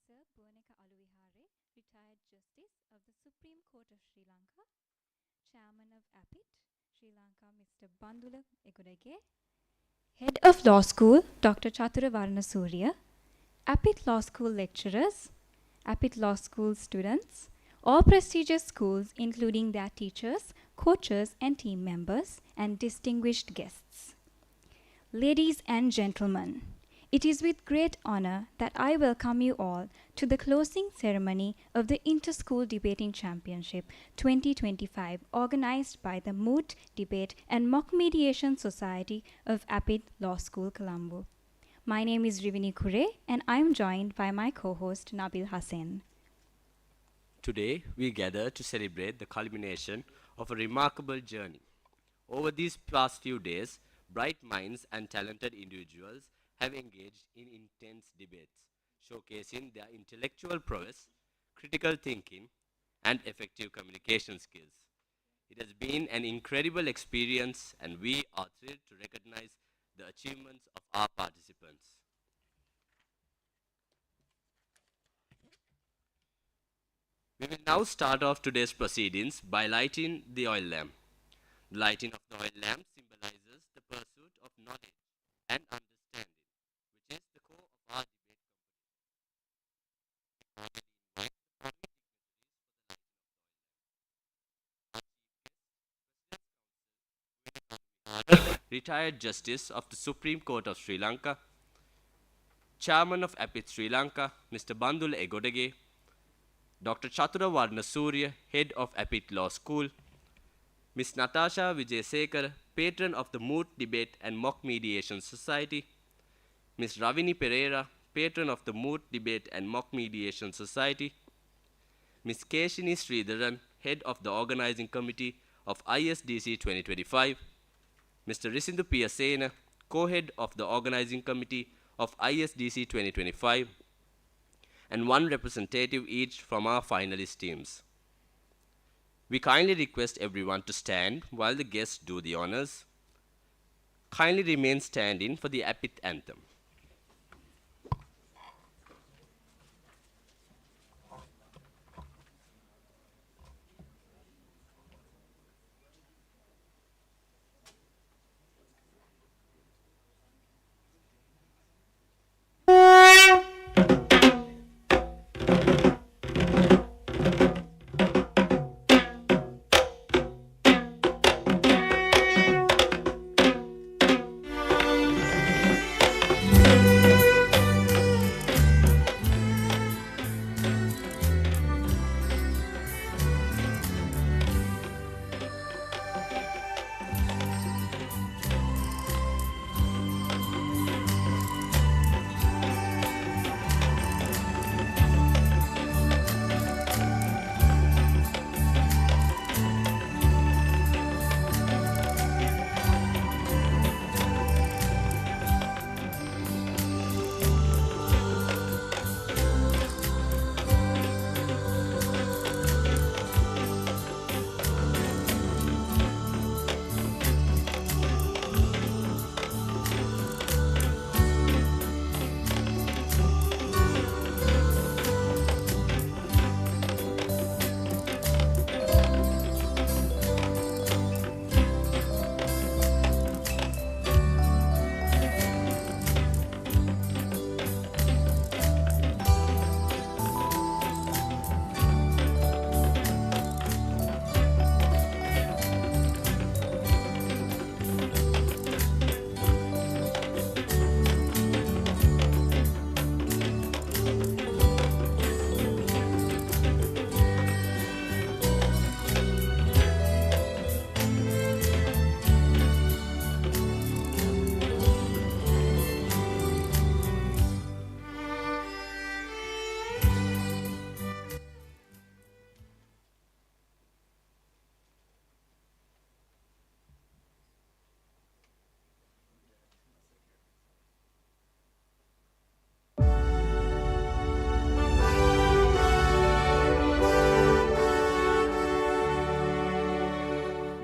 Sir Bhuneka Aluvihare, retired Justice of the Supreme Court of Sri Lanka, Chairman of APIIT, Sri Lanka, Mr. Bandula Egudage, Head of Law School, Dr. Chatura Varnasurya, APIIT Law School lecturers, APIIT Law School students, all prestigious schools including their teachers, coaches and team members, and distinguished guests. Ladies and gentlemen, it is with great honor that I welcome you all to the closing ceremony of the Inter-School Debating Championship 2025 organized by the Moot Debate and Mock Mediation Society of APIIT Law School, Colombo. My name is Rivini Kure and I am joined by my co-host Nabil Hassan. Today, we gather to celebrate the culmination of a remarkable journey. Over these past few days, bright minds and talented individuals have engaged in intense debates, showcasing their intellectual prowess, critical thinking, and effective communication skills. It has been an incredible experience, and we are thrilled to recognize the achievements of our participants. We will now start off today's proceedings by lighting the oil lamp. The lighting of the oil lamp symbolizes the pursuit of knowledge and understanding, which is the core of our debate company. We formally invite the following dignitaries for the lighting of the oil lamp. Our Chief Guest, President Counsel, retired Justice of the Supreme Court of Sri Lanka, Chairman of APIIT Sri Lanka, Mr. Bandula Egudage, Dr. Chatura Varnasurya, Head of APIIT Law School, Ms. Natasha Vijayasekara, Patron of the Moot Debate and Mock Mediation Society, Ms. Ravini Pereira, Patron of the Moot Debate and Mock Mediation Society, Ms. Keshini Sridharan, Head of the Organizing Committee of ISDC 2025, Mr. Risindu Piyasena, Co-Head of the Organizing Committee of ISDC 2025, and one representative each from our finalist teams. We kindly request everyone to stand while the guests do the honors. Kindly remain standing for the APIIT anthem.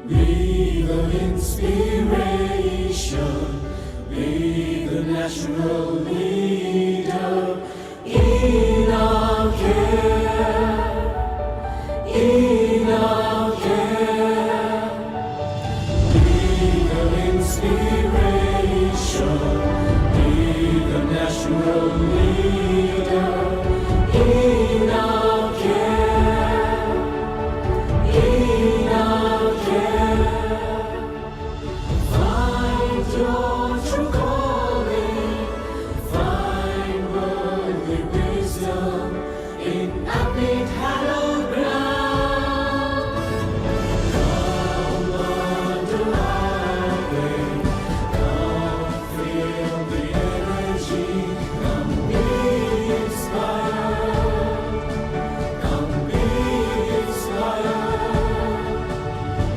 Be the inspiration, be the natural leader in our in APIIT hallowed ground. Come on the highway, come feel the energy, come be inspired, come be inspired.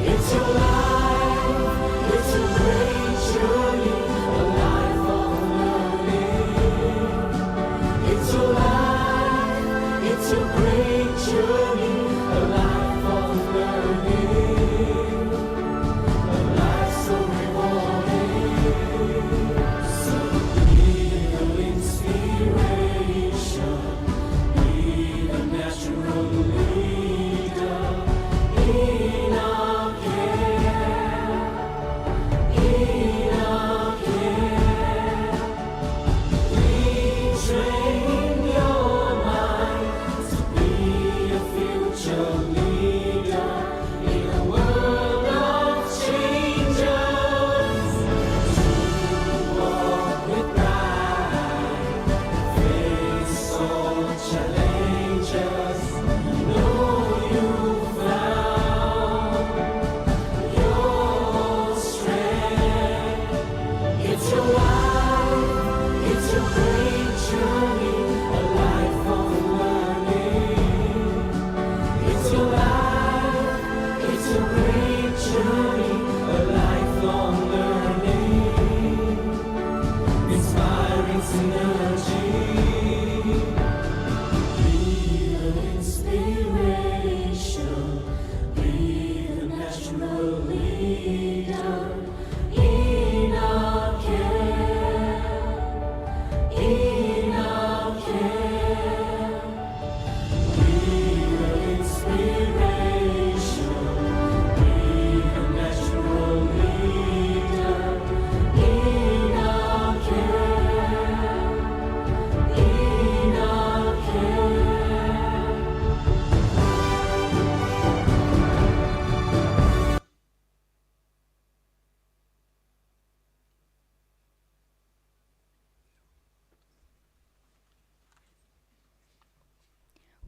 It's your life, it's a great journey, a life of learning. It's your life, it's a great journey, a life of learning, a life so rewarding. So be the inspiration, be the natural leader in our care, in our care. Retrain your mind to be a future leader in a world of changes. To walk with pride, face all challenges. Know you found your strength. It's your life, it's a great journey, a life of learning. It's your life, it's a great journey, a lifelong learning. Inspiring synergy. Be the inspiration, be the natural leader in our care, in our care. Be the inspiration, be the natural leader in our care, in our care.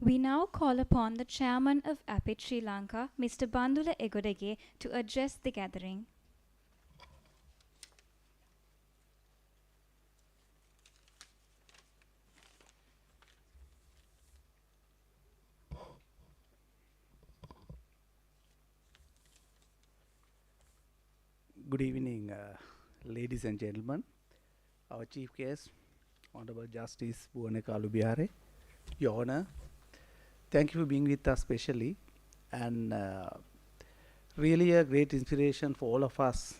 We now call upon the chairman of APIIT Sri Lanka, Mr. Bandula Egodege, to address the gathering. Good evening, ladies and gentlemen. Our chief guest, Honorable Justice Bhuvanekalu Bihare, Your Honor, thank you for being with us specially, and really a great inspiration for all of us.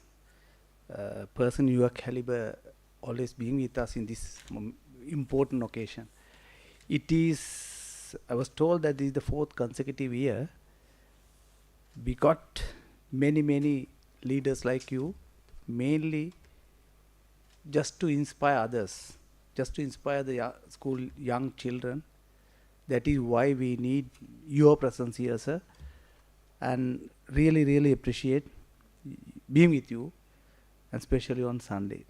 Person your caliber always being with us in this important occasion. It is, I was told that this is the 4th consecutive year. We got many leaders like you, mainly just to inspire others, just to inspire the school young children. That is why we need your presence here, sir, and really appreciate being with you, and especially on Sunday.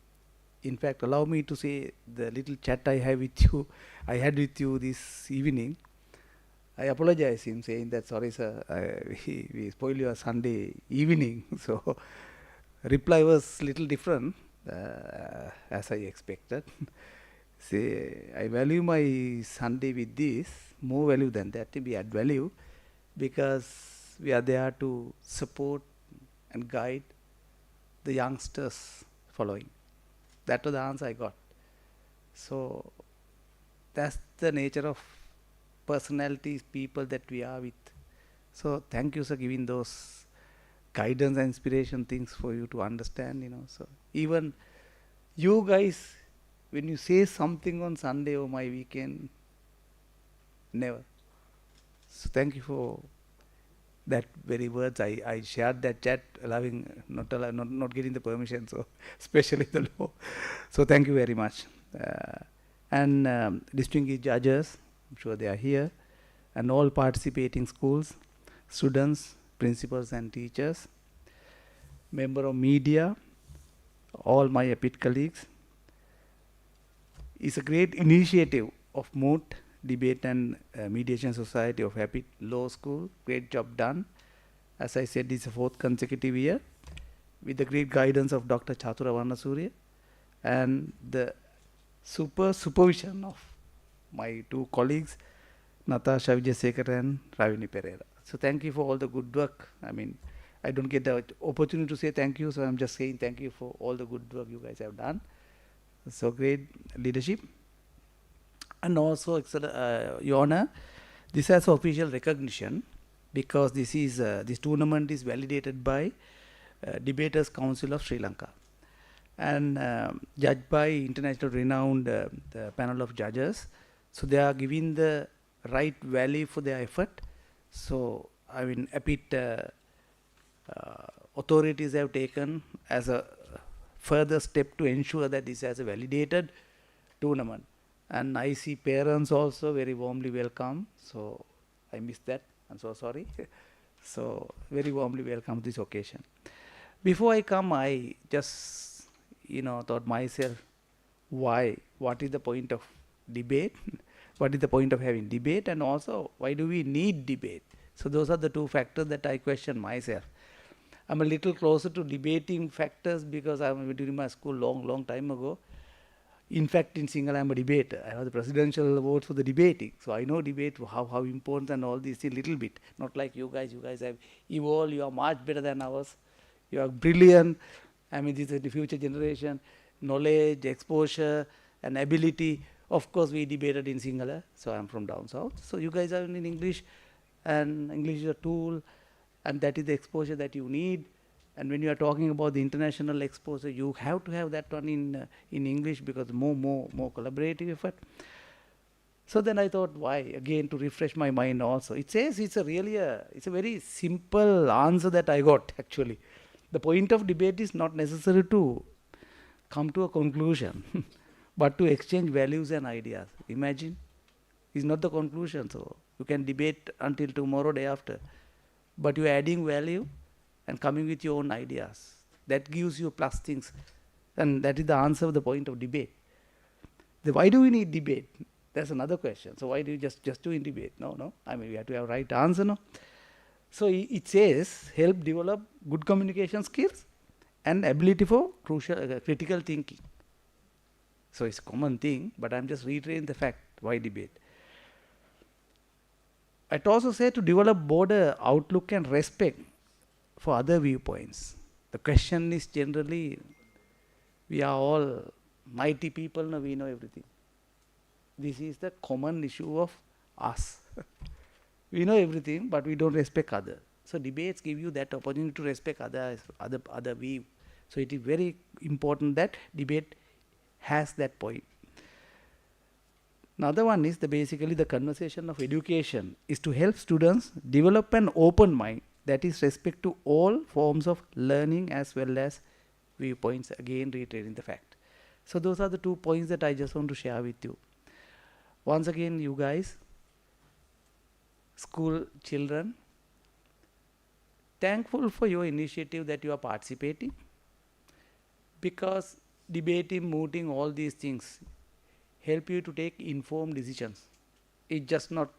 In fact, allow me to say the little chat I had with you this evening. I apologize in saying that, sorry sir, we spoiled your Sunday evening. So reply was little different as I expected. Say, I value my Sunday with this, more value than that, we add value, because we are there to support and guide the youngsters following. That was the answer I got. So that's the nature of personalities, people that we are with. So thank you, sir, giving those guidance and inspiration things for you to understand, So even you guys, when you say something on Sunday or my weekend, never. So thank you for that very words. I shared that chat, not getting the permission, so especially the law. So thank you very much. And distinguished judges, I'm sure they are here, and all participating schools, students, principals and teachers, member of media, all my APIIT colleagues. It's a great initiative of Moot Debate and Mediation Society of APIIT Law School. Great job done. As I said, this is the 4th consecutive year with the great guidance of Dr. Chatura Varnasurya and the supervision of my 2 colleagues, Natasha Vijayasekar and Ravini Pereira. So thank you for all the good work. I mean, I don't get the opportunity to say thank you, so I'm just saying thank you for all the good work you guys have done. So great leadership. And also, Your Honor, this has official recognition because this tournament is validated by Debaters Council of Sri Lanka and judged by international renowned the panel of judges. So they are giving the right value for their effort. So I mean, APIIT authorities have taken as a further step to ensure that this is a validated tournament. And I see parents also very warmly welcome. So I missed that. I'm so sorry. So very warmly welcome to this occasion. Before I come, I just thought myself, what is the point of debate? What is the point of having debate? And also, why do we need debate? So those are the 2 factors that I question myself. I'm a little closer to debating factors because I was during my school long time ago. In fact, in Sinhala, I'm a debater. I have the presidential awards for the debating. So I know debate, how important and all these a little bit. Not like you guys. You guys have evolved. You are much better than ours. You are brilliant. I mean, this is the future generation. Knowledge, exposure, and ability. Of course, we debated in Sinhala. So I'm from down south. So you guys are in English. And English is a tool. And that is the exposure that you need. And when you are talking about the international exposure, you have to have that one in English because more collaborative effort. So then I thought, why? Again, to refresh my mind also. It says it's a very simple answer that I got actually. The point of debate is not necessary to come to a conclusion, but to exchange values and ideas. Imagine, it's not the conclusion. So you can debate until tomorrow, day after, but you are adding value and coming with your own ideas. That gives you plus things. And that is the answer of the point of debate. Why do we need debate? That's another question. So why do you just do in debate? No. I mean, we have to have right answer, no? So it says, help develop good communication skills and ability for critical thinking. So it's a common thing, but I'm just reiterating the fact, why debate? It also said to develop broader outlook and respect for other viewpoints. The question is generally, we are all mighty people, no, we know everything. This is the common issue of us. We know everything, but we don't respect others. So debates give you that opportunity to respect other view. So it is very important that debate has that point. Another one is basically the conversation of education is to help students develop an open mind that is respect to all forms of learning as well as viewpoints, again reiterating the fact. So those are the 2 points that I just want to share with you. Once again, you guys, school children, thankful for your initiative that you are participating, because debating, mooting, all these things help you to take informed decisions. It's just not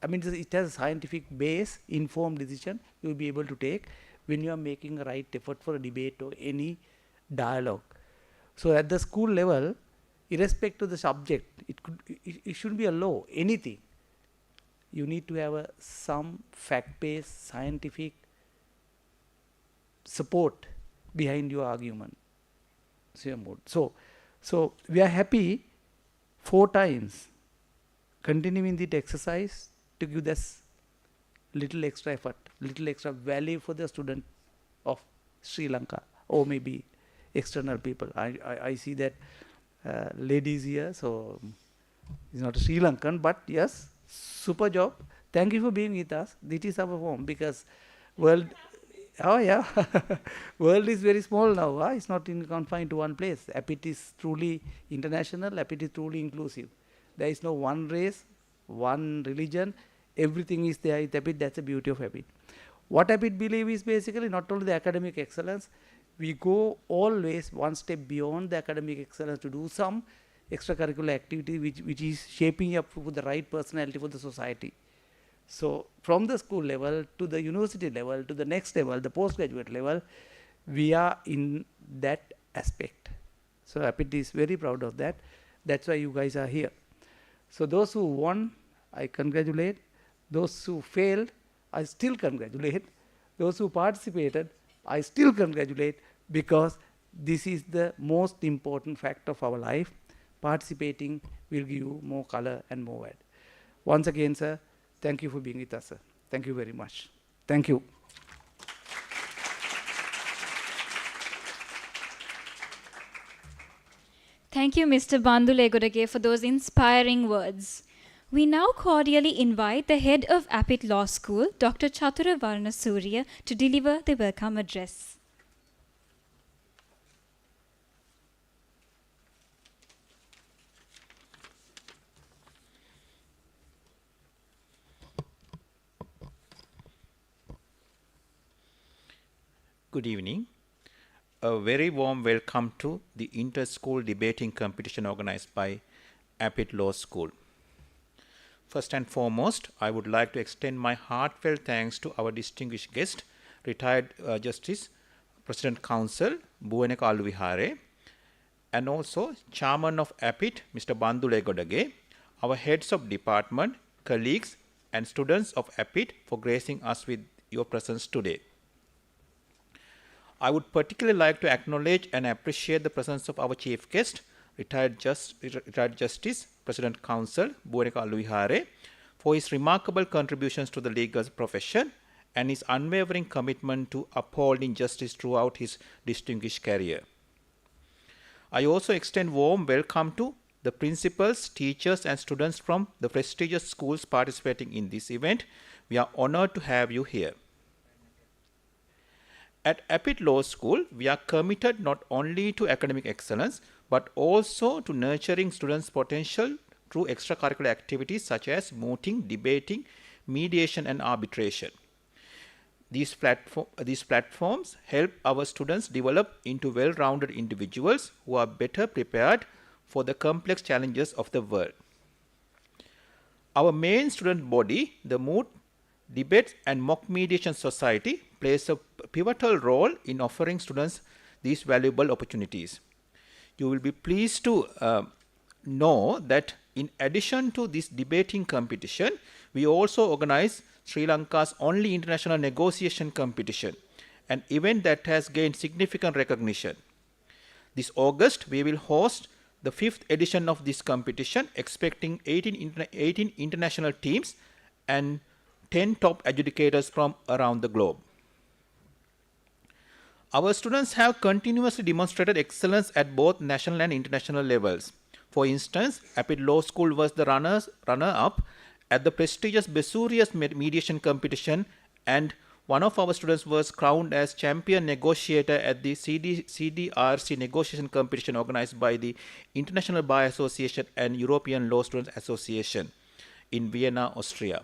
it has a scientific base, informed decision you will be able to take when you are making a right effort for a debate or any dialogue. So at the school level, irrespective of the subject, it shouldn't be a law, anything. You need to have some fact-based scientific support behind your argument. So we are happy 4 times continuing the exercise to give this little extra effort, little extra value for the student of Sri Lanka or maybe external people. I see that ladies here, so it's not a Sri Lankan, but yes, super job. Thank you for being with us. This is our home because world is very small now. It's not confined to one place. APIIT is truly international. APIIT is truly inclusive. There is no one race, one religion. Everything is there at APIIT. That's the beauty of APIIT. What APIIT believe is basically not only the academic excellence, we go always one step beyond the academic excellence to do some extracurricular activity which is shaping up for the right personality for the society. So from the school level to the university level to the next level, the postgraduate level, we are in that aspect. So APIIT is very proud of that. That's why you guys are here. So those who won, I congratulate. Those who failed, I still congratulate. Those who participated, I still congratulate, because this is the most important fact of our life. Participating will give you more color and more add. Once again, sir, thank you for being with us, sir. Thank you very much. Thank you. Thank you, Mr. Bandule Egodage, for those inspiring words. We now cordially invite the head of APIIT Law School, Dr. Chatura Varnasurya, to deliver the welcome address. Good evening. A very warm welcome to the inter-school debating competition organized by APIIT Law School. First and foremost, I would like to extend my heartfelt thanks to our distinguished guest, retired Justice, President Counsel, Buwaneka Aluvihare, and also Chairman of APIIT, Mr. Bandule Egodage, our heads of department, colleagues, and students of APIIT for gracing us with your presence today. I would particularly like to acknowledge and appreciate the presence of our chief guest, retired Justice, President Counsel, Buwaneka Aluvihare, for his remarkable contributions to the legal profession and his unwavering commitment to upholding justice throughout his distinguished career. I also extend warm welcome to the principals, teachers, and students from the prestigious schools participating in this event. We are honored to have you here. At APIIT Law School, we are committed not only to academic excellence, but also to nurturing students' potential through extracurricular activities such as mooting, debating, mediation, and arbitration. These platforms help our students develop into well-rounded individuals who are better prepared for the complex challenges of the world. Our main student body, the Moot Debate and Mock Mediation Society, plays a pivotal role in offering students these valuable opportunities. You will be pleased to know that in addition to this debating competition, we also organize Sri Lanka's only international negotiation competition, an event that has gained significant recognition. This August, we will host the 5th edition of this competition, expecting 18 international teams and 10 top adjudicators from around the globe. Our students have continuously demonstrated excellence at both national and international levels. For instance, APIIT Law School was the runner-up at the prestigious Besurius mediation competition, and one of our students was crowned as champion negotiator at the CDRC negotiation competition organized by the International Bar Association and European Law Students Association in Vienna, Austria.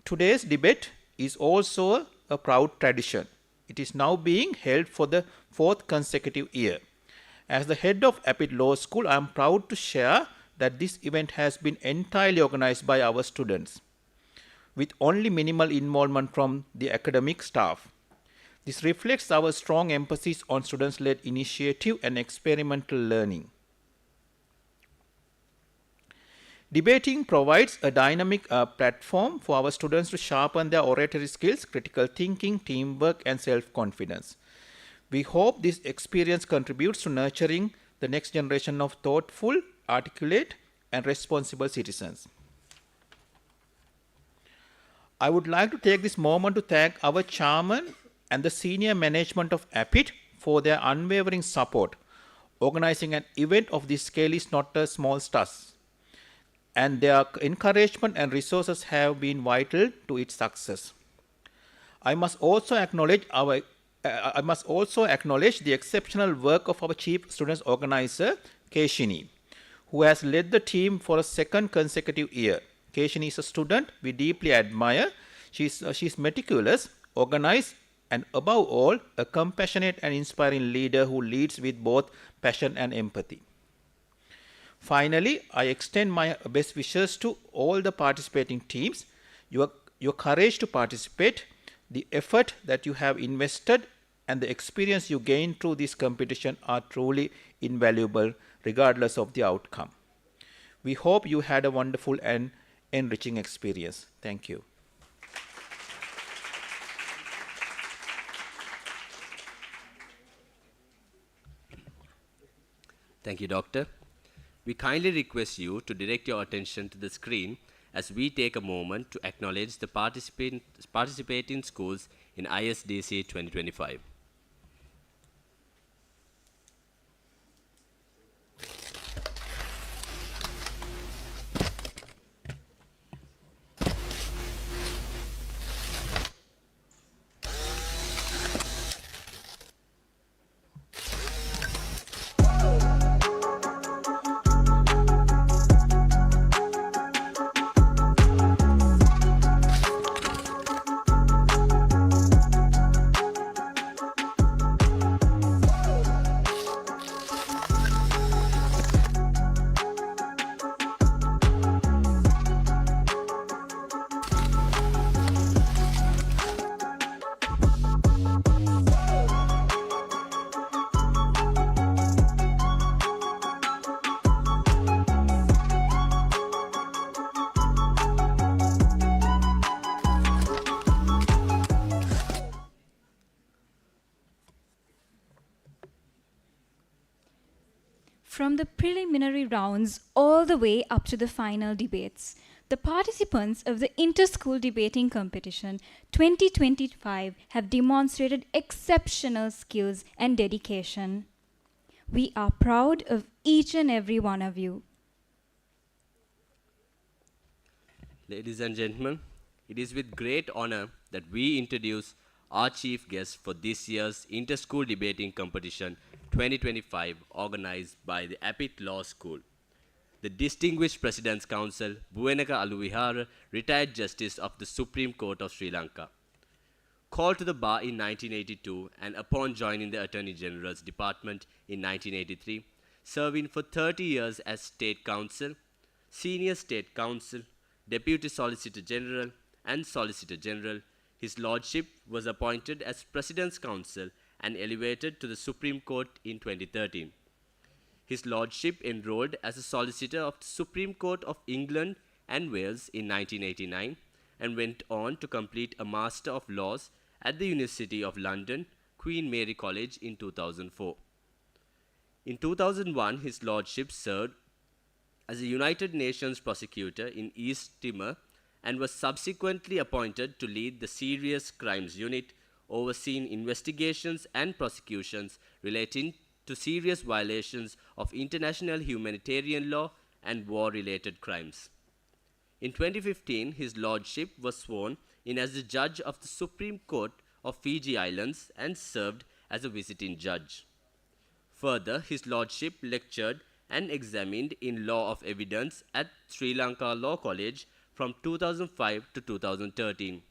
Today's debate is also a proud tradition. It is now being held for the 4th consecutive year. As the head of APIIT Law School, I am proud to share that this event has been entirely organized by our students, with only minimal involvement from the academic staff. This reflects our strong emphasis on students-led initiative and experimental learning. Debating provides a dynamic platform for our students to sharpen their oratory skills, critical thinking, teamwork, and self-confidence. We hope this experience contributes to nurturing the next generation of thoughtful, articulate, and responsible citizens. I would like to take this moment to thank our chairman and the senior management of APIIT for their unwavering support. Organizing an event of this scale is not a small task, and their encouragement and resources have been vital to its success. I must also acknowledge the exceptional work of our chief students organizer, Keshini, who has led the team for a 2nd consecutive year. Keshini is a student we deeply admire. She's meticulous, organized, and above all, a compassionate and inspiring leader who leads with both passion and empathy. Finally, I extend my best wishes to all the participating teams. Your courage to participate, the effort that you have invested, and the experience you gain through this competition are truly invaluable regardless of the outcome. We hope you had a wonderful and enriching experience. Thank you. Thank you, Doctor. We kindly request you to direct your attention to the screen as we take a moment to acknowledge the participating schools in ISDC 2025. From the preliminary rounds all the way up to the final debates, the participants of the Inter-School Debating Competition 2025 have demonstrated exceptional skills and dedication. We are proud of each and every one of you. Ladies and gentlemen, it is with great honor that we introduce our chief guest for this year's Inter-School Debating Competition 2025 organized by the APIIT Law School. The Distinguished President's Counsel, Buenaka Aluvihara, retired Justice of the Supreme Court of Sri Lanka. Called to the bar in 1982 and upon joining the Attorney General's Department in 1983, serving for 30 years as State Counsel, Senior State Counsel, Deputy Solicitor General, and Solicitor General, His Lordship was appointed as President's Counsel and elevated to the Supreme Court in 2013. His Lordship enrolled as a Solicitor of the Supreme Court of England and Wales in 1989 and went on to complete a Master of Laws at the University of London, Queen Mary College in 2004. In 2001, His Lordship served as a United Nations prosecutor in East Timor and was subsequently appointed to lead the Serious Crimes Unit, overseeing investigations and prosecutions relating to serious violations of international humanitarian law and war-related crimes. In 2015, His Lordship was sworn in as the Judge of the Supreme Court of Fiji Islands and served as a visiting judge. Further, His Lordship lectured and examined in Law of Evidence at Sri Lanka Law College from 2005 to 2013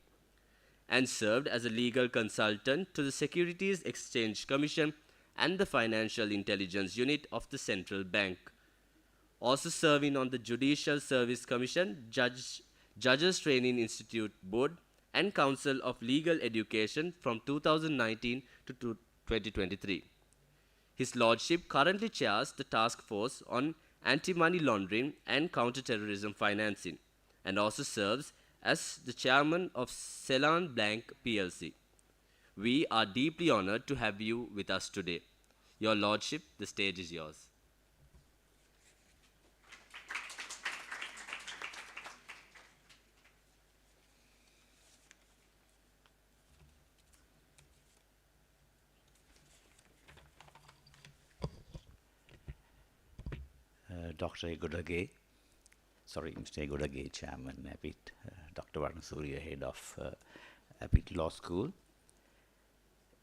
and served as a legal consultant to the Securities Exchange Commission and the Financial Intelligence Unit of the Central Bank. Also serving on the Judicial Service Commission, Judges Training Institute Board, and Council of Legal Education from 2019 to 2023. His Lordship currently chairs the Task Force on Anti-Money Laundering and Counter-Terrorism Financing and also serves as the Chairman of Ceylon Bank PLC. We are deeply honored to have you with us today. Your Lordship, the stage is yours. Dr. Mr. Egodage, Chairman, APIIT, Dr. Varnasuriya, Head of APIIT Law School,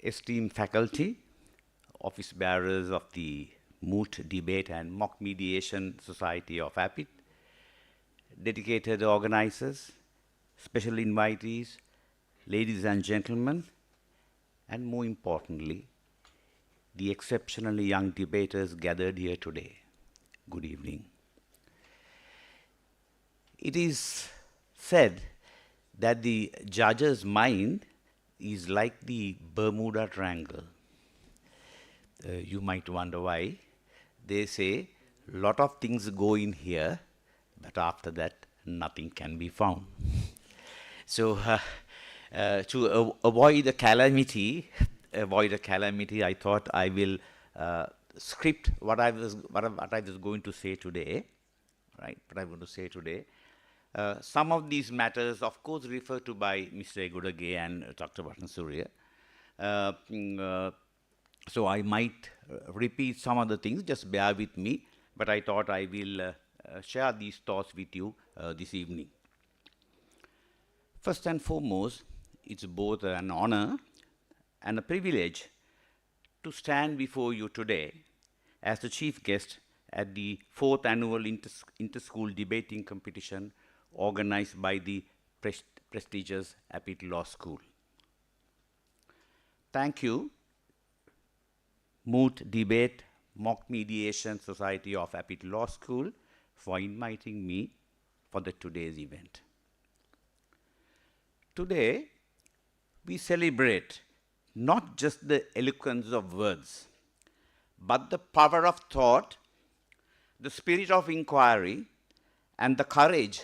esteemed faculty, office bearers of the Moot Debate and Mock Mediation Society of APIIT, dedicated organizers, special invitees, ladies and gentlemen, and more importantly, the exceptionally young debaters gathered here today. Good evening. It is said that the judge's mind is like the Bermuda Triangle. You might wonder why. They say a lot of things go in here, but after that, nothing can be found. So, to avoid a calamity, I thought I will script what I was going to say today, right? What I'm going to say today. Some of these matters, of course, referred to by Mr. Egodage and Dr. Varnasuriya. So I might repeat some of the things, just bear with me, but I thought I will share these thoughts with you this evening. First and foremost, it's both an honor and a privilege to stand before you today as the chief guest at the 4th annual inter-school debating competition organized by the prestigious APIIT Law School. Thank you, Moot Debate Mock Mediation Society of APIIT Law School, for inviting me for today's event. Today, we celebrate not just the eloquence of words, but the power of thought, the spirit of inquiry, and the courage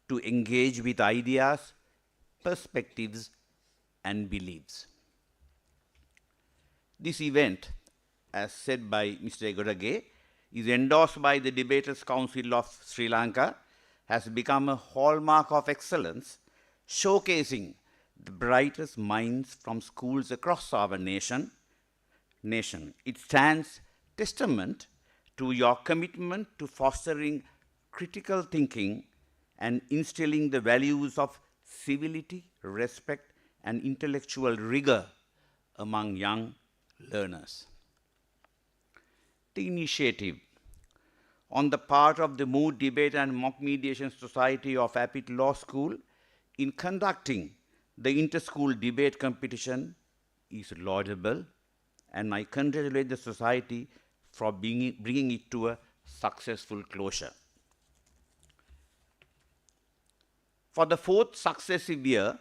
to engage with ideas, perspectives, and beliefs. This event, as said by Mr. Egodage, is endorsed by the Debaters Council of Sri Lanka, has become a hallmark of excellence, showcasing the brightest minds from schools across our nation. It stands testament to your commitment to fostering critical thinking and instilling the values of civility, respect, and intellectual rigor among young learners. The initiative on the part of the Moot Debate and Mock Mediation Society of APIIT Law School in conducting the inter-school debate competition is laudable, and I congratulate the society for bringing it to a successful closure. For the 4th successive year,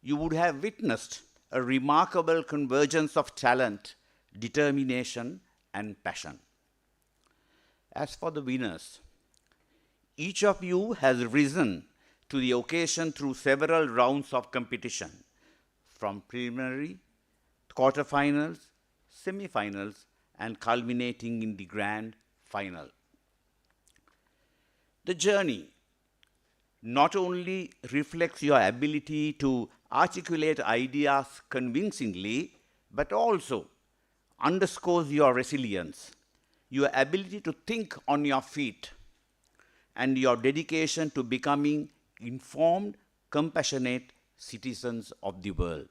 you would have witnessed a remarkable convergence of talent, determination, and passion. As for the winners, each of you has risen to the occasion through several rounds of competition, from preliminary, quarterfinals, semifinals, and culminating in the grand final. The journey not only reflects your ability to articulate ideas convincingly, but also underscores your resilience, your ability to think on your feet, and your dedication to becoming informed, compassionate citizens of the world.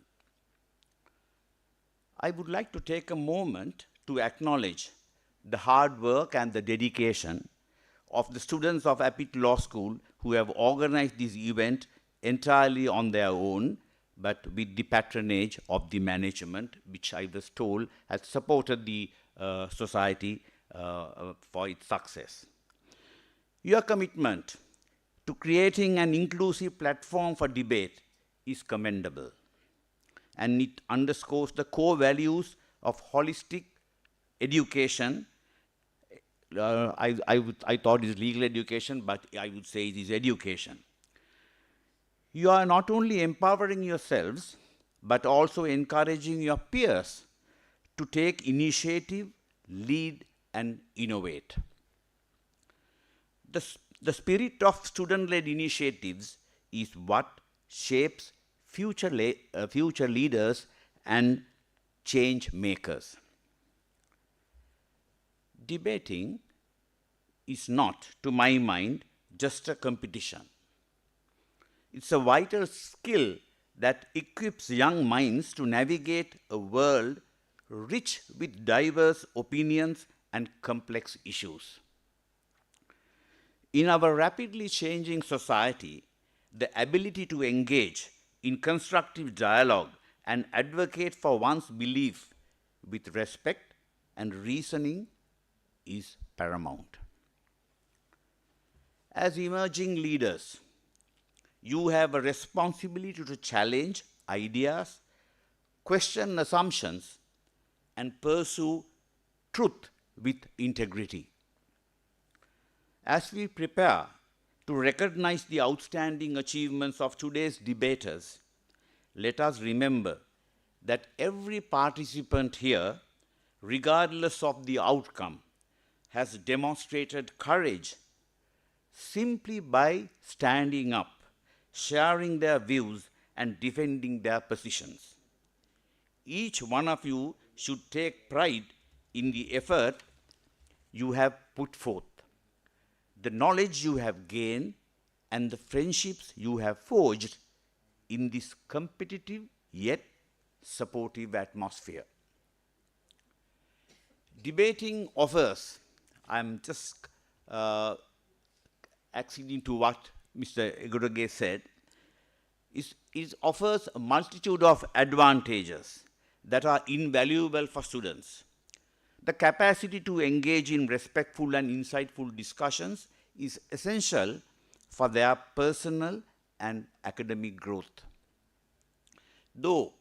I would like to take a moment to acknowledge the hard work and the dedication of the students of APIIT Law School who have organized this event entirely on their own, but with the patronage of the management, which I was told has supported the society for its success. Your commitment to creating an inclusive platform for debate is commendable, and it underscores the core values of holistic education. I thought it is legal education, but I would say it is education. You are not only empowering yourselves, but also encouraging your peers to take initiative, lead, and innovate. The spirit of student-led initiatives is what shapes future leaders and change makers. Debating is not, to my mind, just a competition. It's a vital skill that equips young minds to navigate a world rich with diverse opinions and complex issues. In our rapidly changing society, the ability to engage in constructive dialogue and advocate for one's belief with respect and reasoning is paramount. As emerging leaders, you have a responsibility to challenge ideas, question assumptions, and pursue truth with integrity. As we prepare to recognize the outstanding achievements of today's debaters, let us remember that every participant here, regardless of the outcome, has demonstrated courage simply by standing up, sharing their views, and defending their positions. Each one of you should take pride in the effort you have put forth, the knowledge you have gained, and the friendships you have forged in this competitive yet supportive atmosphere. Debating offers, I'm just acceding to what Mr. Egodage said, it offers a multitude of advantages that are invaluable for students. The capacity to engage in respectful and insightful discussions is essential for their personal and academic growth. Though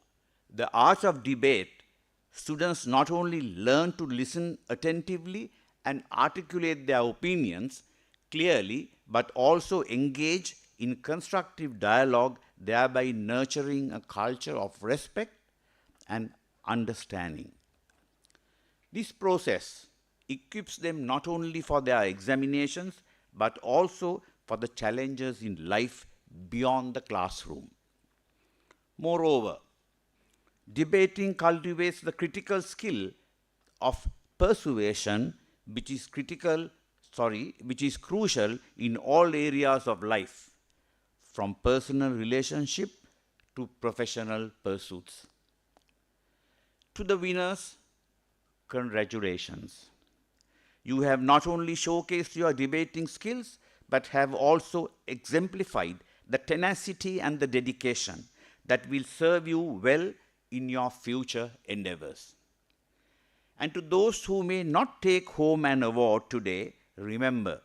the art of debate, students not only learn to listen attentively and articulate their opinions clearly, but also engage in constructive dialogue, thereby nurturing a culture of respect and understanding. This process equips them not only for their examinations, but also for the challenges in life beyond the classroom. Moreover, debating cultivates the critical skill of persuasion, which is crucial in all areas of life, from personal relationship to professional pursuits. To the winners, congratulations. You have not only showcased your debating skills, but have also exemplified the tenacity and the dedication that will serve you well in your future endeavors. And to those who may not take home an award today, remember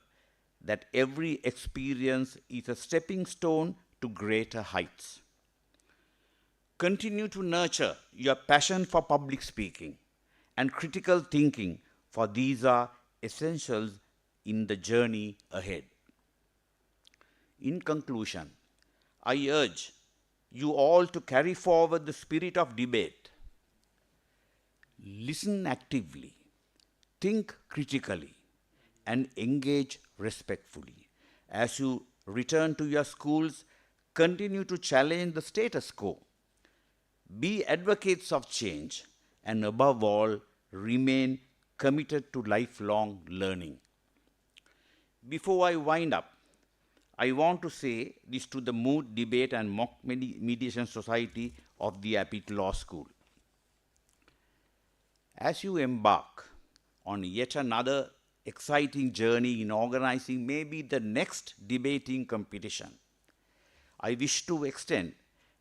that every experience is a stepping stone to greater heights. Continue to nurture your passion for public speaking and critical thinking, for these are essentials in the journey ahead. In conclusion, I urge you all to carry forward the spirit of debate. Listen actively, think critically, and engage respectfully. As you return to your schools, continue to challenge the status quo. Be advocates of change, and above all, remain committed to lifelong learning. Before I wind up, I want to say this to the Moot Debate and Mock Mediation Society of the APIIT Law School. As you embark on yet another exciting journey in organizing maybe the next debating competition, I wish to extend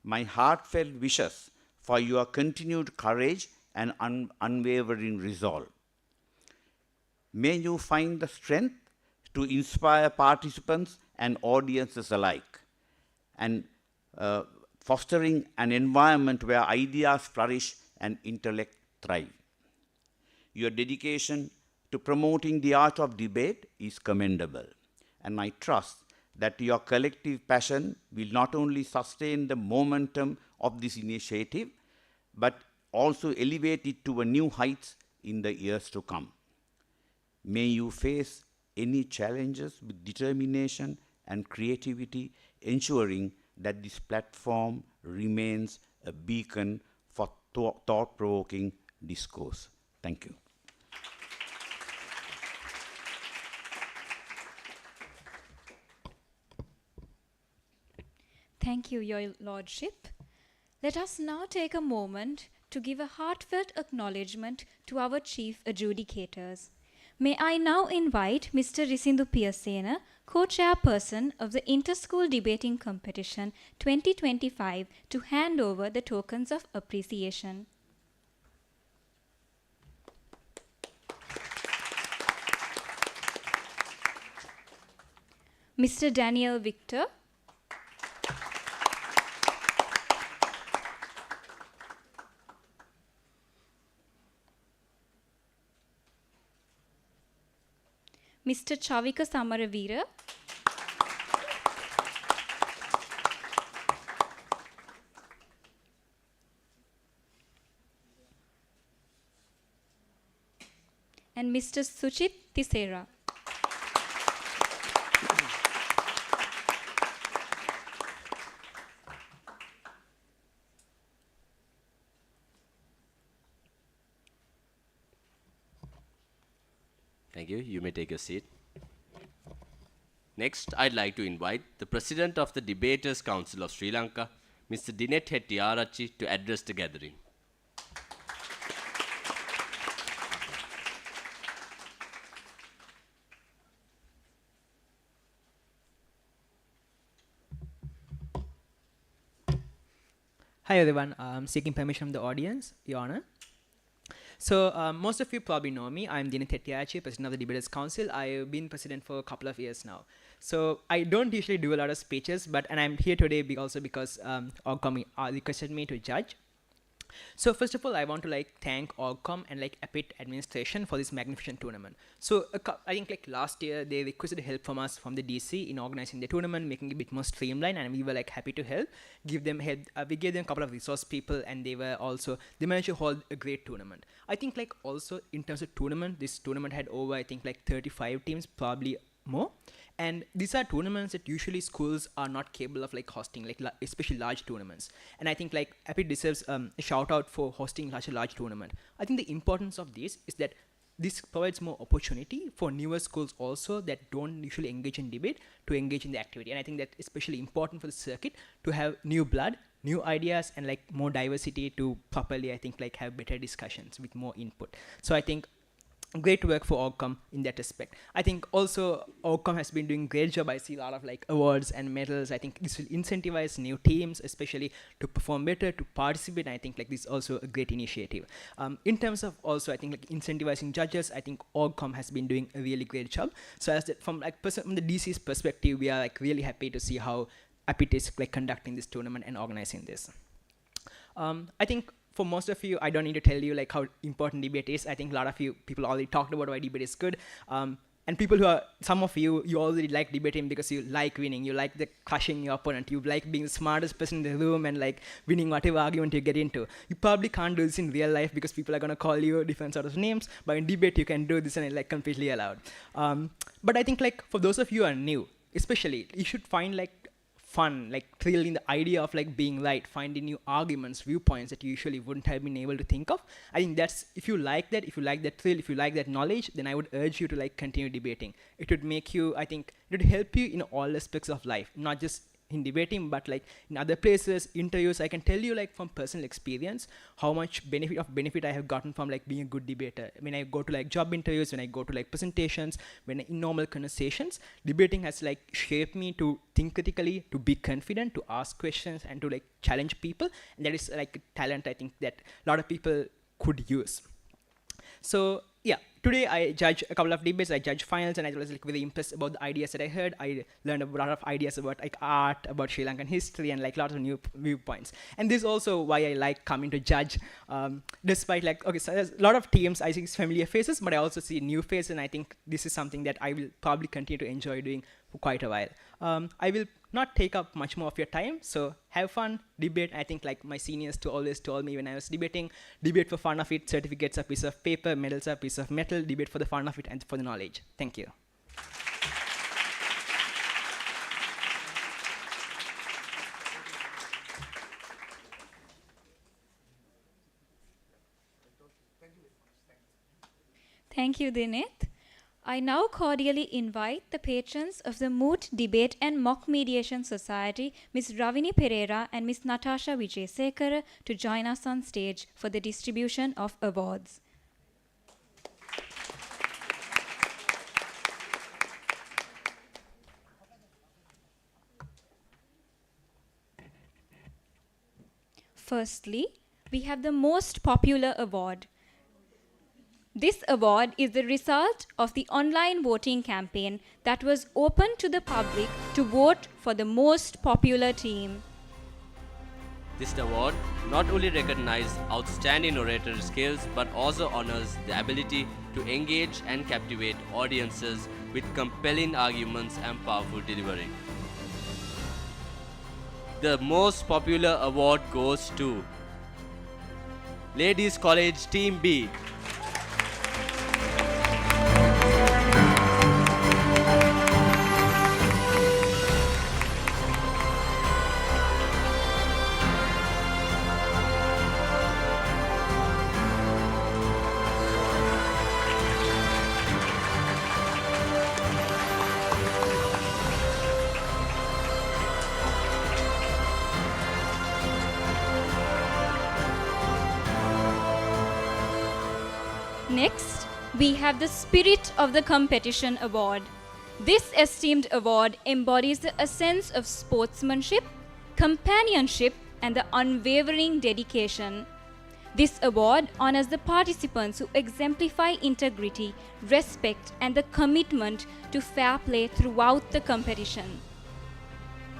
my heartfelt wishes for your continued courage and unwavering resolve. May you find the strength to inspire participants and audiences alike, and fostering an environment where ideas flourish and intellect thrive. Your dedication to promoting the art of debate is commendable, and I trust that your collective passion will not only sustain the momentum of this initiative, but also elevate it to a new heights in the years to come. May you face any challenges with determination and creativity, ensuring that this platform remains a beacon for thought-provoking discourse. Thank you. Thank you, Your Lordship. Let us now take a moment to give a heartfelt acknowledgement to our chief adjudicators. May I now invite Mr. Risindu Piyasena, co-chairperson of the Inter-School Debating Competition 2025, to hand over the tokens of appreciation. Mr. Daniel Victor, Mr. Chavika Samaravira, and Mr. Suchit Tisera. Thank you. You may take your seat. Next, I'd like to invite the President of the Debaters Council of Sri Lanka, Mr. Dinet Hettiarachchi, to address the gathering. Hi everyone, I'm seeking permission from the audience, Your Honor. So most of you probably know me. I'm Dinet Hettiarachchi, President of the Debaters Council. I've been President for a couple of years now. So I don't usually do a lot of speeches, and I'm here today also because Orcom requested me to judge. So first of all, I want to thank Orcom and APIIT administration for this magnificent tournament. So I think last year they requested help from us from the DC in organizing the tournament, making it a bit more streamlined, and we were happy to help. Give them help. We gave them a couple of resource people, and they managed to hold a great tournament. I think also in terms of tournament, this tournament had over I think 35 teams, probably more. And these are tournaments that usually schools are not capable of hosting, especially large tournaments. And I think APIIT deserves a shout out for hosting such a large tournament. I think the importance of this is that this provides more opportunity for newer schools also that don't usually engage in debate to engage in the activity. And I think that's especially important for the circuit to have new blood, new ideas, and more diversity to properly, I think, have better discussions with more input. So I think great work for Orcom in that aspect. I think also Orcom has been doing great job. I see a lot of awards and medals. I think this will incentivize new teams, especially to perform better, to participate. And I think this is also a great initiative. In terms of also, I think incentivizing judges, I think Orcom has been doing a really great job. So as from from the DC's perspective, we are really happy to see how APIIT is conducting this tournament and organizing this. I think for most of you, I don't need to tell you how important debate is. I think a lot of people already talked about why debate is good. And people some of you already like debating because you like winning. You like crushing your opponent. You like being the smartest person in the room and winning whatever argument you get into. You probably can't do this in real life because people are going to call you different sort of names. But in debate, you can do this and it's completely allowed. But I think for those of you who are new, especially, you should find fun, thrill in the idea of being right, finding new arguments, viewpoints that you usually wouldn't have been able to think of. I think that's, if you like that thrill, if you like that knowledge, then I would urge you to continue debating. It would make you, I think, it would help you in all aspects of life, not just in debating, but in other places, interviews. I can tell you from personal experience how much benefit I have gotten from being a good debater. When I go to job interviews, when I go to presentations, when in normal conversations, debating has shaped me to think critically, to be confident, to ask questions, and to challenge people. And that is a talent I think that a lot of people could use. So yeah, today I judge a couple of debates. I judge finals, and I was really impressed about the ideas that I heard. I learned a lot of ideas about art, about Sri Lankan history, and lots of new viewpoints. And this is also why I like coming to judge. Despite okay, so there's a lot of teams, I see familiar faces, but I also see new faces, and I think this is something that I will probably continue to enjoy doing for quite a while. I will not take up much more of your time, so have fun, debate. I think my seniors always told me when I was debating, debate for fun of it, certificates are a piece of paper, medals are a piece of metal, debate for the fun of it and for the knowledge. Thank you. Thank you, Dinet. I now cordially invite the patrons of the Moot Debate and Mock Mediation Society, Ms. Ravini Pereira and Ms. Natasha Vijayasekara, to join us on stage for the distribution of awards. Firstly, we have the most popular award. This award is the result of the online voting campaign that was open to the public to vote for the most popular team. This award not only recognizes outstanding oratory skills but also honors the ability to engage and captivate audiences with compelling arguments and powerful delivery. The most popular award goes to Ladies College Team B. Next, we have the Spirit of the Competition Award. This esteemed award embodies a sense of sportsmanship, companionship, and the unwavering dedication. This award honors the participants who exemplify integrity, respect, and the commitment to fair play throughout the competition.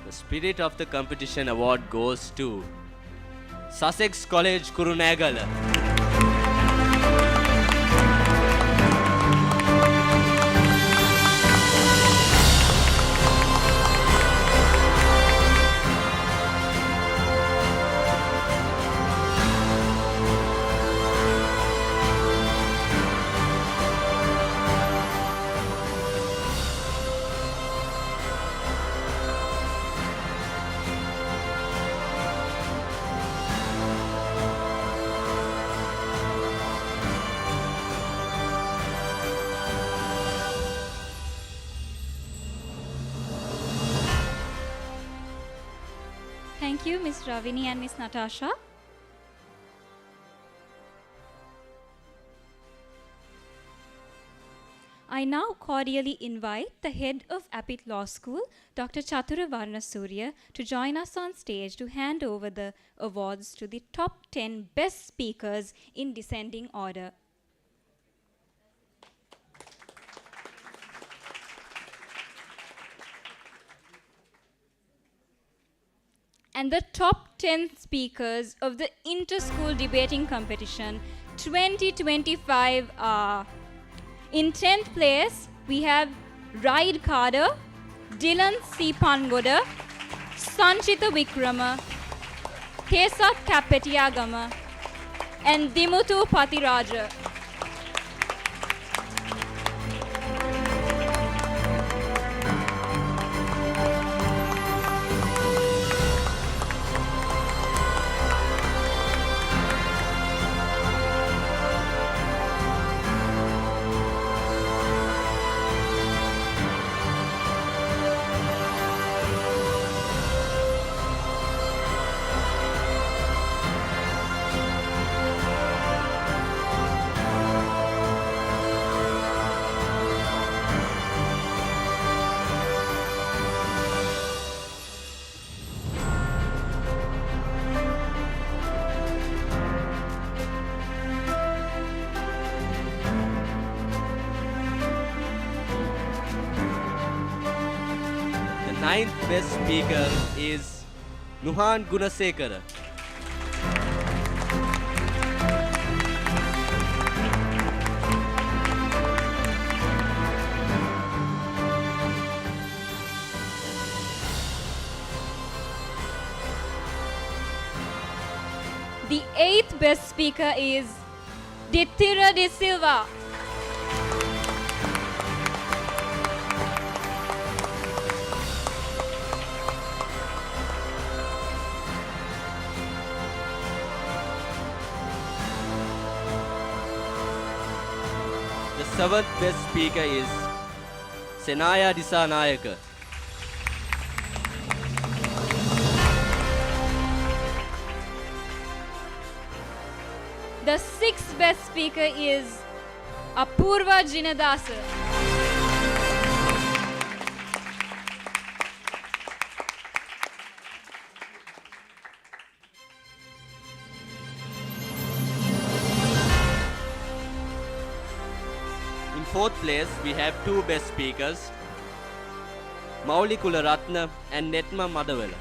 The Spirit of the Competition Award goes to Sussex College Kurunegala. Thank you, Ms. Ravini and Ms. Natasha. I now cordially invite the head of APIIT Law School, Dr. Chatura Varnasurya, to join us on stage to hand over the awards to the top 10 best speakers in descending order. And the top 10 speakers of the Inter-School Debating Competition 2025 are: in 10th place, we have Raid Carter, Dylan C. Pangoda, Sanchita Vikrama, Kesat Kapetiagama, and Dimutu Patiraja. Ninth best speaker is Nuhan Gunasekara. The 8th best speaker is Ditira de Silva. The 7th best speaker is Senaya Disanayaka. The 6th best speaker is Apurva Jinadasa. fourth place, we have two best speakers, Mauli Kularatna and Netma Madavela.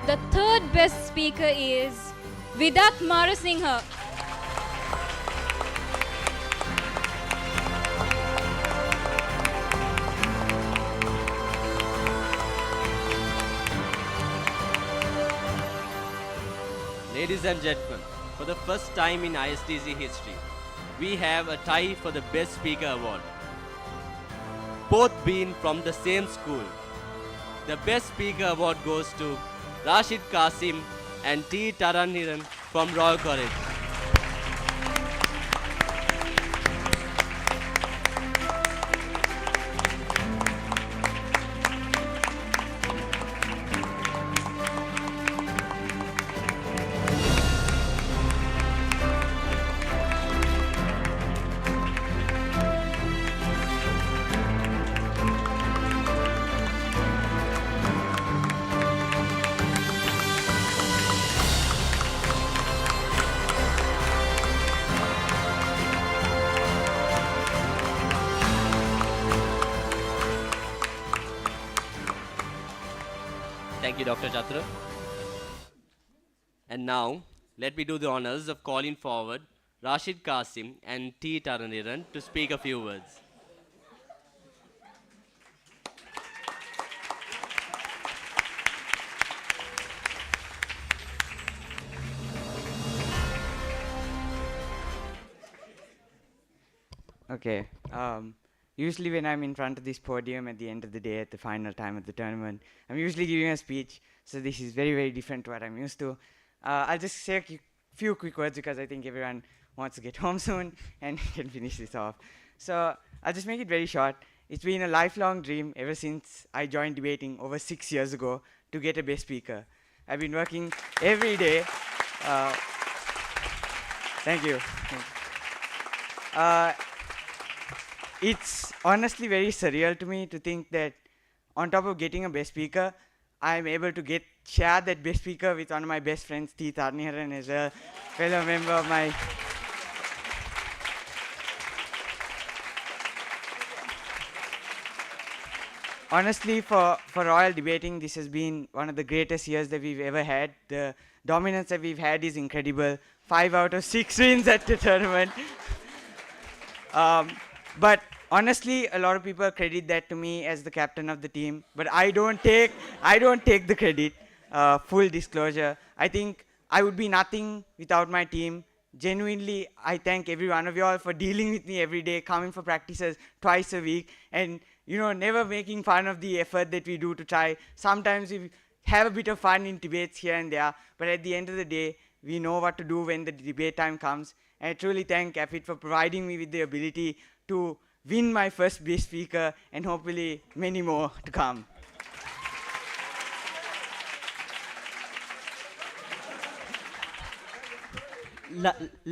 The third best speaker is Vidat Marasinghe. Ladies and gentlemen, for the first time in ISTC history, we have a tie for the Best Speaker Award. Both being from the same school. The Best Speaker Award goes to Rashid Qasim and T. Taranhiran from Royal College. Thank you, Dr. Chatra. And now, let me do the honors of calling forward Rashid Qasim and T. Taraniran to speak a few words. Okay. Usually when I'm in front of this podium at the end of the day, at the final time of the tournament, I'm usually giving a speech. So this is very, very different to what I'm used to. I'll just say a few quick words because I think everyone wants to get home soon and can finish this off. So I'll just make it very short. It's been a lifelong dream ever since I joined debating over 6 years ago to get a best speaker. I've been working every day. Thank you. It's honestly very surreal to me to think that on top of getting a best speaker, I'm able to share that best speaker with one of my best friends, T. Tarniharan, as a fellow member of my... Honestly, for Royal Debating, this has been one of the greatest years that we've ever had. The dominance that we've had is incredible. 5 out of 6 wins at the tournament. But honestly, a lot of people credit that to me as the captain of the team. But I don't take the credit. Full disclosure. I think I would be nothing without my team. Genuinely, I thank every one of you all for dealing with me every day, coming for practices twice a week, and never making fun of the effort that we do to try. Sometimes we have a bit of fun in debates here and there, but at the end of the day, we know what to do when the debate time comes. And I truly thank APIIT for providing me with the ability to win my first best speaker and hopefully many more to come.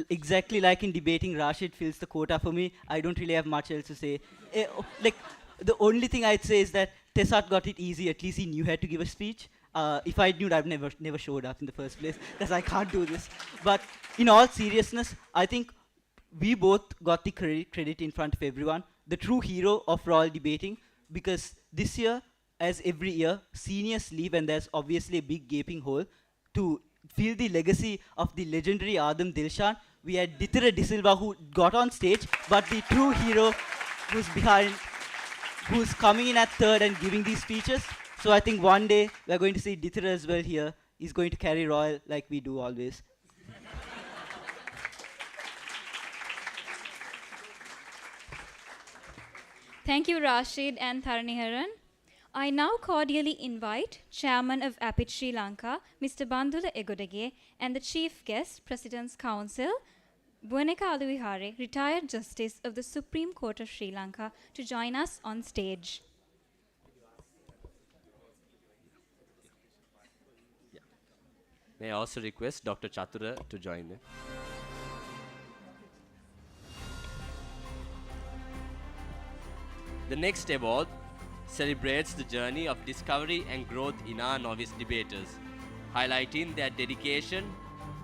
Exactly like in debating, Rashid fills the quota for me. I don't really have much else to say. The only thing I'd say is that Tessat got it easy. At least he knew how to give a speech. If I knew, I'd never showed up in the first place because I can't do this. But in all seriousness, I think we both got the credit in front of everyone. The true hero of Royal Debating, because this year, as every year, seniors leave and there's obviously a big gaping hole. To feel the legacy of the legendary Adam Dilshan, we had Dithira De Silva who got on stage, but the true hero who's behind, who's coming in at third and giving these speeches. So I think one day we're going to see Dithira as well here. He's going to carry Royal like we do always. Thank you, Rashid and Tharaniharan. I now cordially invite Chairman of APIIT Sri Lanka, Mr. Bandula Egodage, and the Chief Guest, President's Council, Buaneka Aluvihare, retired Justice of the Supreme Court of Sri Lanka, to join us on stage. May I also request Dr. Chatura to join them. The next award celebrates the journey of discovery and growth in our novice debaters, highlighting their dedication,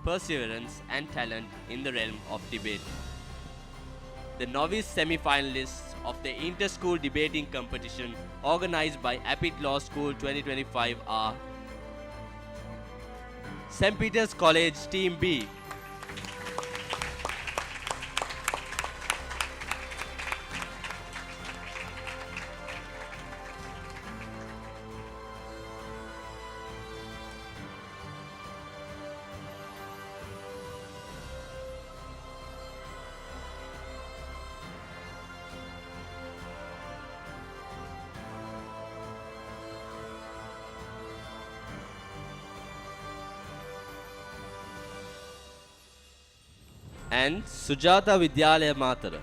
perseverance, and talent in the realm of debate. The novice semi-finalists of the inter-school debating competition organized by APIIT Law School 2025 are St. Peter's College Team B, and Sujata Vidyalaya Matara.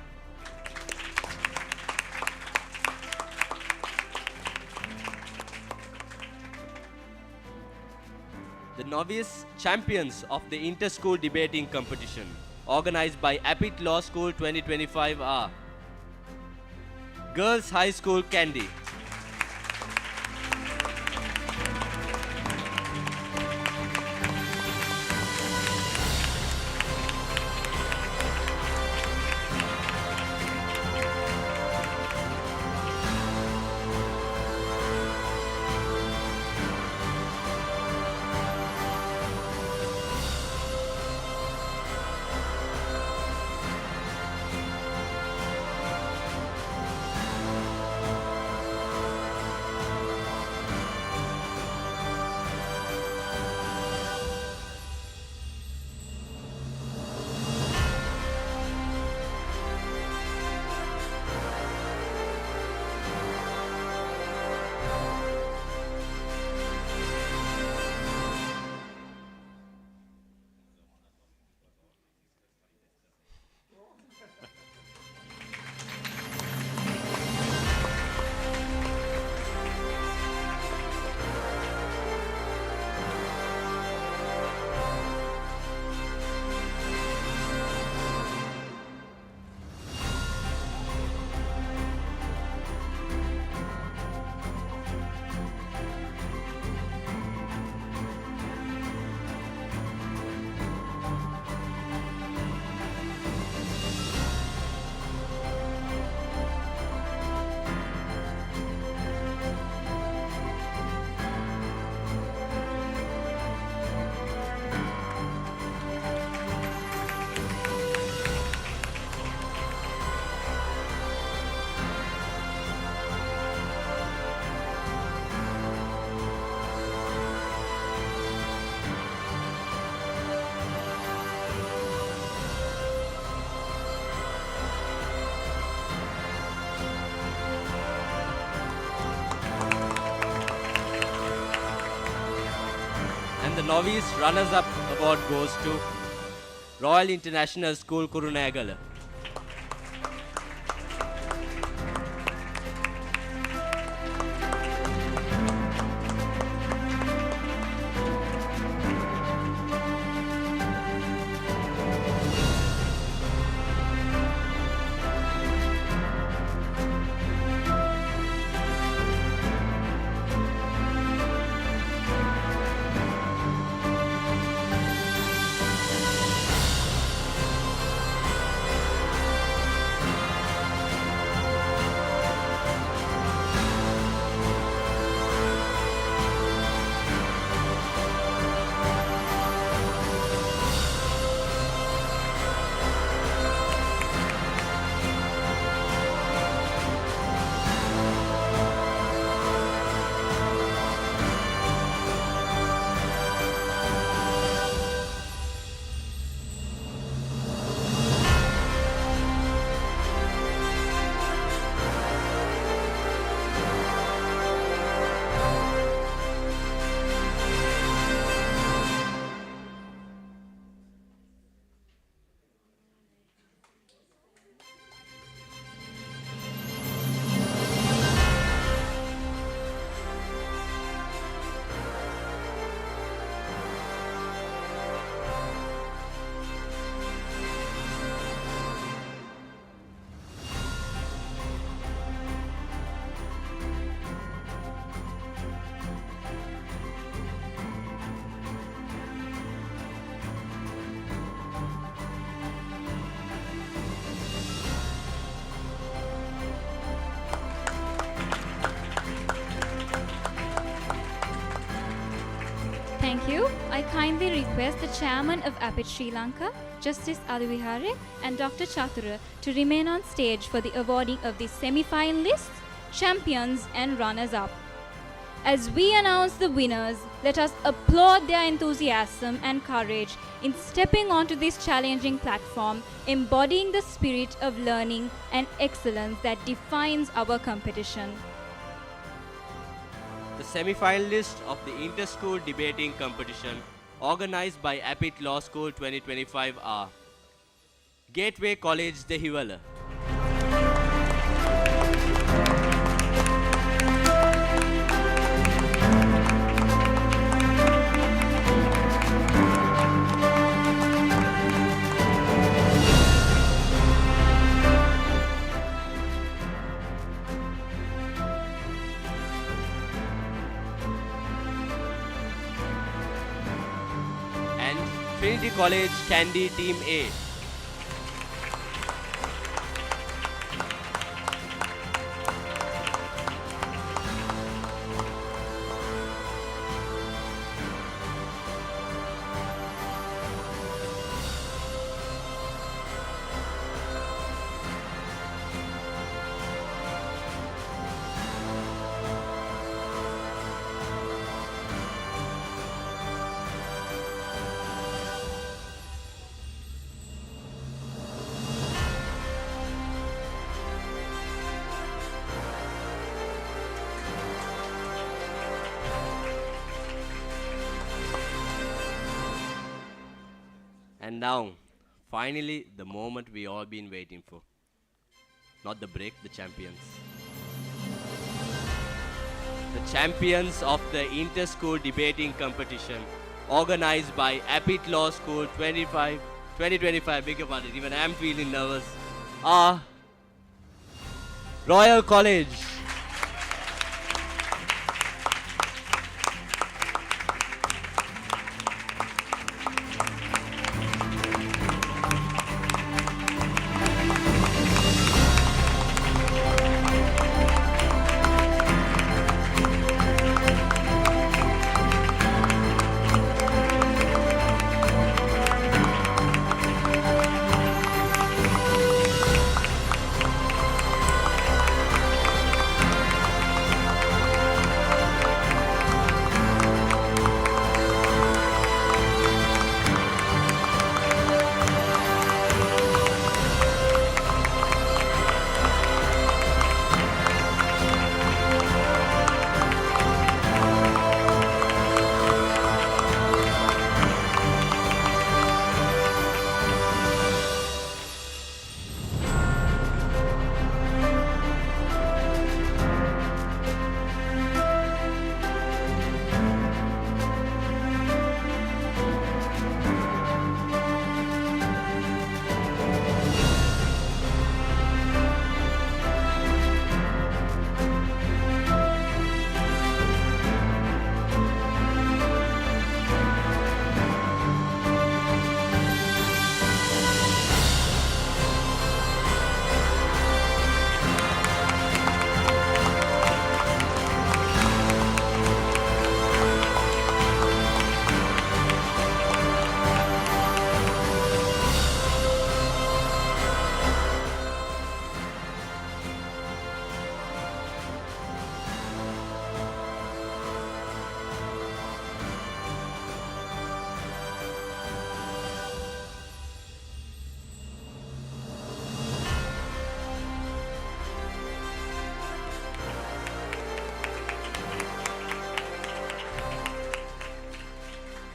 The novice champions of the inter-school debating competition organized by APIIT Law School 2025 are Girls High School Kandy, and the novice runners-up award goes to Royal International School Kurunegala. kindly request the chairman of APIIT Sri Lanka, Justice Aluvihare, and Dr. Chatura to remain on stage for the awarding of the semi-finalists, champions and runners-up. As we announce the winners, let us applaud their enthusiasm and courage in stepping onto this challenging platform, embodying the spirit of learning and excellence that defines our competition. The semi-finalists of the Inter-School Debating Competition organized by APIIT Law School 2025 are Gateway College Dehiwala, and Trinity College Kandy Team A. And now, finally, the moment we all been waiting for. Not the break, the champions. The champions of the Inter-School Debating Competition organized by APIIT Law School 2025, beg your pardon, even I'm feeling nervous, are Royal College.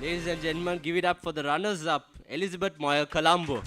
Ladies and gentlemen, give it up for the runners-up, Elizabeth Moyer Colombo.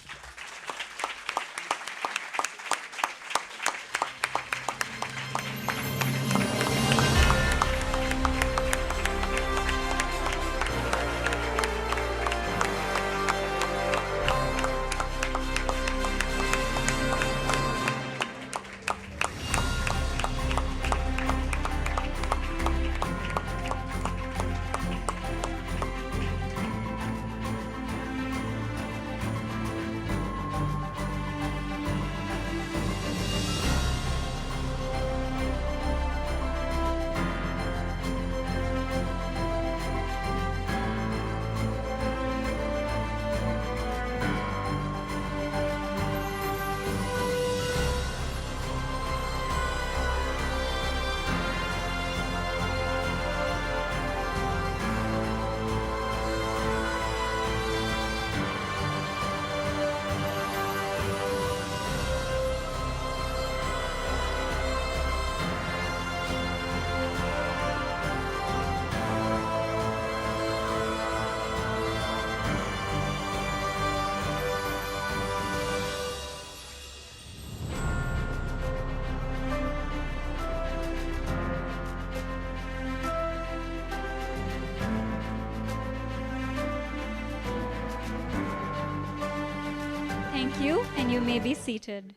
you, and you may be seated.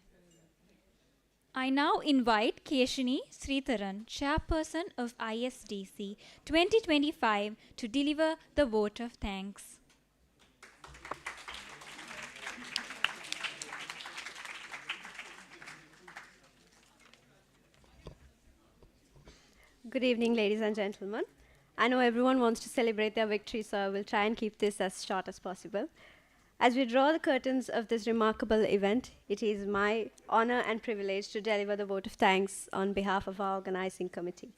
I now invite Keshini Sritharan, Chairperson of ISDC 2025, to deliver the vote of thanks. Good evening, ladies and gentlemen. I know everyone wants to celebrate their victory, so I will try and keep this as short as possible. As we draw the curtains of this remarkable event, it is my honor and privilege to deliver the vote of thanks on behalf of our organizing committee.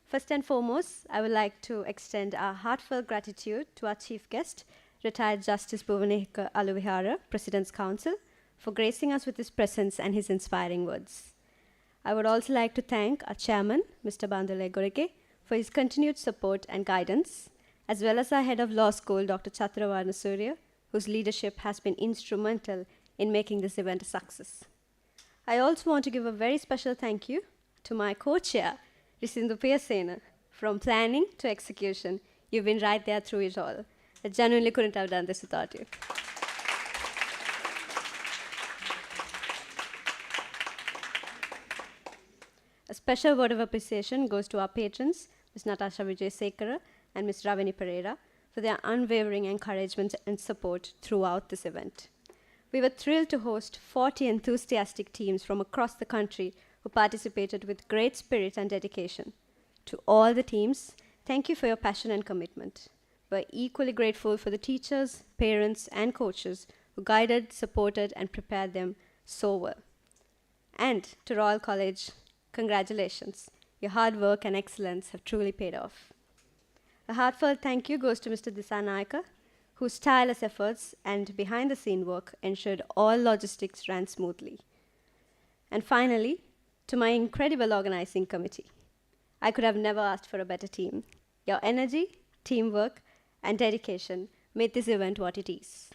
First and foremost, I would like to extend our heartfelt gratitude to our chief guest, retired Justice Bhuvaneka Aluvihara, President's Counsel, for gracing us with his presence and his inspiring words. I would also like to thank our chairman, Mr. Bandule Egorege, for his continued support and guidance, as well as our head of law school, Dr. Chatura Varnasurya, whose leadership has been instrumental in making this event a success. I also want to give a very special thank you to my co-chair, Risindu Piyasena. From planning to execution, you've been right there through it all. I genuinely couldn't have done this without you. A special word of appreciation goes to our patrons, Ms. Natasha Vijay Sekara and Ms. Ravini Pereira, for their unwavering encouragement and support throughout this event. We were thrilled to host 40 enthusiastic teams from across the country who participated with great spirit and dedication. To all the teams, thank you for your passion and commitment. We're equally grateful for the teachers, parents, and coaches who guided, supported, and prepared them so well. And to Royal College, congratulations. Your hard work and excellence have truly paid off. A heartfelt thank you goes to Mr. Disanayaka, whose tireless efforts and behind-the-scene work ensured all logistics ran smoothly. And finally, to my incredible organizing committee. I could have never asked for a better team. Your energy, teamwork, and dedication made this event what it is.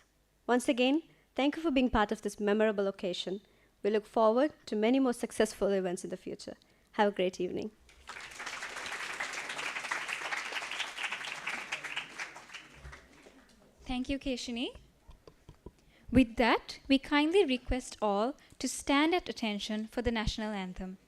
Once again, thank you for being part of this memorable occasion. We look forward to many more successful events in the future. Have a great evening. Thank you, Keshini. With that, we kindly request all to stand at attention for the national anthem.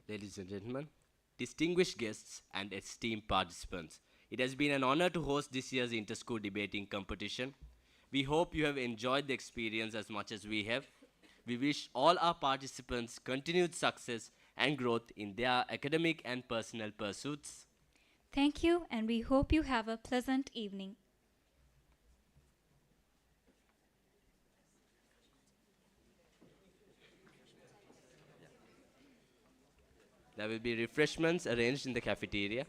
Ladies and gentlemen, distinguished guests, and esteemed participants, it has been an honor to host this year's inter-school debating competition. We hope you have enjoyed the experience as much as we have. We wish all our participants continued success and growth in their academic and personal pursuits. Thank you, and we hope you have a pleasant evening. There will be refreshments arranged in the cafeteria.